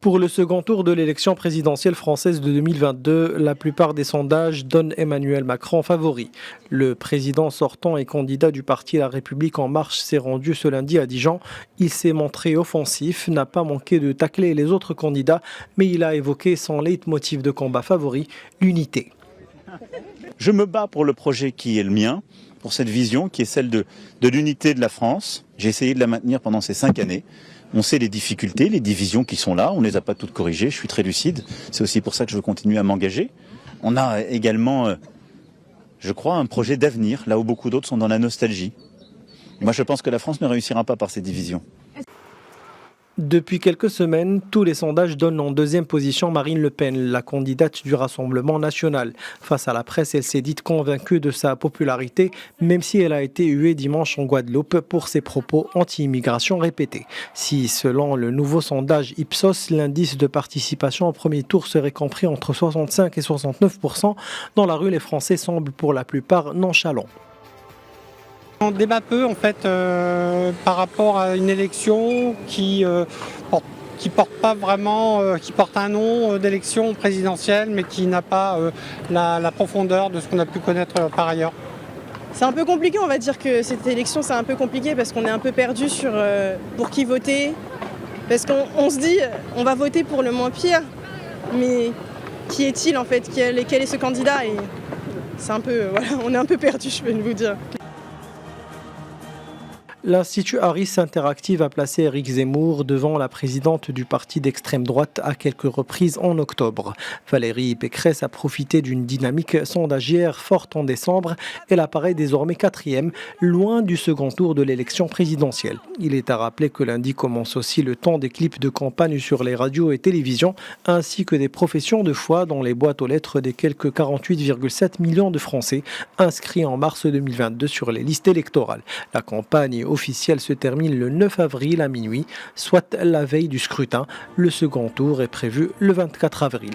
Pour le second tour de l'élection présidentielle française de 2022, la plupart des sondages donnent Emmanuel Macron favori. Le président sortant et candidat du parti La République En Marche s'est rendu ce lundi à Dijon. Il s'est montré offensif, n'a pas manqué de tacler les autres candidats, mais il a évoqué son leitmotiv de combat favori, l'unité. Je me bats pour le projet qui est le mien, pour cette vision qui est celle de l'unité de la France. J'ai essayé de la maintenir pendant ces 5 années. On sait les difficultés, les divisions qui sont là, on ne les a pas toutes corrigées, je suis très lucide. C'est aussi pour ça que je veux continuer à m'engager. On a également, je crois, un projet d'avenir, là où beaucoup d'autres sont dans la nostalgie. Moi, je pense que la France ne réussira pas par ces divisions. Depuis quelques semaines, tous les sondages donnent en deuxième position Marine Le Pen, la candidate du Rassemblement national. Face à la presse, elle s'est dite convaincue de sa popularité, même si elle a été huée dimanche en Guadeloupe pour ses propos anti-immigration répétés. Si, selon le nouveau sondage Ipsos, l'indice de participation au premier tour serait compris entre 65 et 69%, dans la rue, les Français semblent pour la plupart nonchalants. On débat peu en fait par rapport à une élection qui porte pas vraiment, qui porte un nom d'élection présidentielle, mais qui n'a pas la profondeur de ce qu'on a pu connaître par ailleurs. C'est un peu compliqué, on va dire que cette élection c'est un peu compliqué parce qu'on est un peu perdu sur pour qui voter. Parce qu'on se dit on va voter pour le moins pire, mais qui est-il en fait, quel est ce candidat, et c'est un peu, voilà, on est un peu perdu, je peux vous dire. L'Institut Harris Interactive a placé Éric Zemmour devant la présidente du parti d'extrême droite à quelques reprises en octobre. Valérie Pécresse a profité d'une dynamique sondagière forte en décembre. Elle apparaît désormais 4e, loin du second tour de l'élection présidentielle. Il est à rappeler que lundi commence aussi le temps des clips de campagne sur les radios et télévisions, ainsi que des professions de foi dans les boîtes aux lettres des quelques 48,7 millions de Français inscrits en mars 2022 sur les listes électorales. La campagne officielle se termine le 9 avril à minuit, soit la veille du scrutin. Le second tour est prévu le 24 avril.